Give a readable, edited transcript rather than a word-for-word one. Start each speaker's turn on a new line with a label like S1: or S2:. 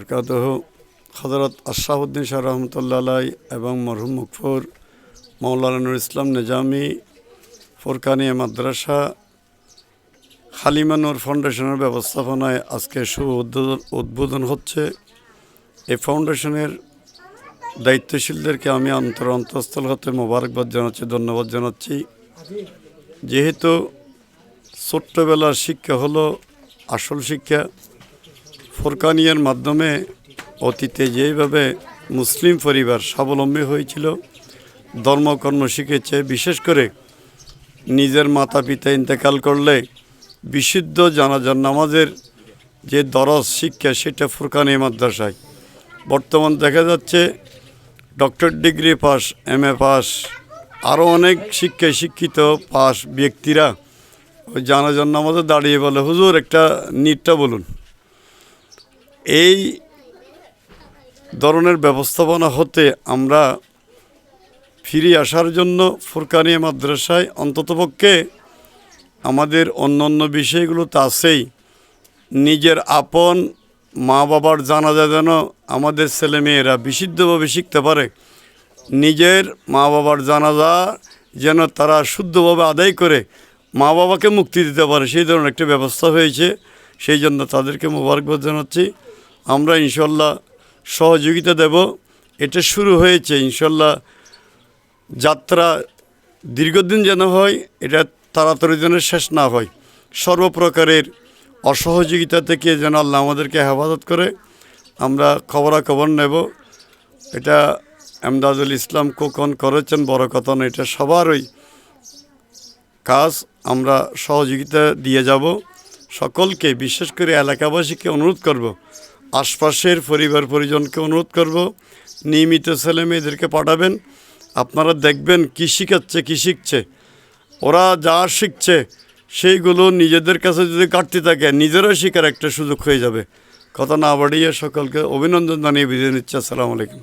S1: বরকাতুহু হযরত আশরাফউদ্দিন শাহ রহমতুল্লাহ আলাইহি এবং মরহুম মুকফুর মাওলানা নুরুল ইসলাম নিজামী ফুরকানিয়া মাদ্রাসা হালিমা নূর ফাউন্ডেশনের ব্যবস্থাপনায় আজকে উদ্বোধন হচ্ছে। এই ফাউন্ডেশনের দায়িত্বশীলদেরকে আমি অন্তঃস্থল হতে মোবারকবাদ জানাচ্ছি, ধন্যবাদ জানাচ্ছি। যেহেতু ছোট্টবেলার শিক্ষা হলো আসল শিক্ষা, ফুরকানিয়ার মাধ্যমে অতীতে যেভাবে মুসলিম পরিবার স্বাবলম্বী হয়েছিল, ধর্মকর্ম শিখেছে, বিশেষ করে নিজের মাতা পিতা ইন্তেকাল করলে বিশুদ্ধ জানাজার নামাজের যে দরজ শিক্ষা সেটা ফুরকানিয়া মাদ্রাসায়। বর্তমান দেখা যাচ্ছে doctor degree pass, MA pass, আরও অনেক শিক্ষায় শিক্ষিত পাস ব্যক্তিরা ওই জানাজার নামাজে দাঁড়িয়ে বলে, হুজুর একটা নিটটা বলুন। এই ধরনের ব্যবস্থাপনা হতে আমরা ফিরে আসার জন্য ফুরকানিয়া মাদ্রাসায় অন্ততপক্ষে আমাদের অন্য বিষয়গুলো তো আছেই, নিজের আপন মা বাবার জানাজা যেন আমাদের ছেলেমেয়েরা বিশুদ্ধভাবে শিখতে পারে, নিজের মা বাবার জানাজা যেন তারা শুদ্ধভাবে আদায় করে মা বাবাকে মুক্তি দিতে পারে, সেই ধরনের একটা ব্যবস্থা হয়েছে। সেই জন্য তাদেরকে মোবারকবাদ জানাচ্ছি। আমরা ইনশাল্লাহ সহযোগিতা দেব। এটা শুরু হয়েছে, ইনশাল্লাহ যাত্রা দীর্ঘদিন যেন হয়, এটা তাড়াতাড়ি যেন শেষ না হয়। সর্বপ্রকারের অসহযোগিতা থেকে যেন আল্লাহ আমাদেরকে হেফাজত করে। আমরা খবরাখবর নেব। এটা এমদাদুল ইসলাম কোকন করেছেন, বড় কথা না, এটা সবারই কাজ। আমরা সহযোগিতা দিয়ে যাব সকলকে, বিশেষ করে এলাকাবাসীকে অনুরোধ করব, আশপাশের পরিবার পরিজনকে অনুরোধ করব, নিয়মিত ছেলে মেয়েদেরকে পাঠাবেন। আপনারা দেখবেন কী শিখাচ্ছে, কী শিখছে। ওরা যা শিখছে সেইগুলো নিজেদের কাছে যদি কাটতে থাকে, নিজেরা শেখার একটা সুযোগ হয়ে যাবে। কথা না বাড়িয়ে সকলকে অভিনন্দন জানিয়ে বিদায় নিচ্ছি। আসসালামু আলাইকুম।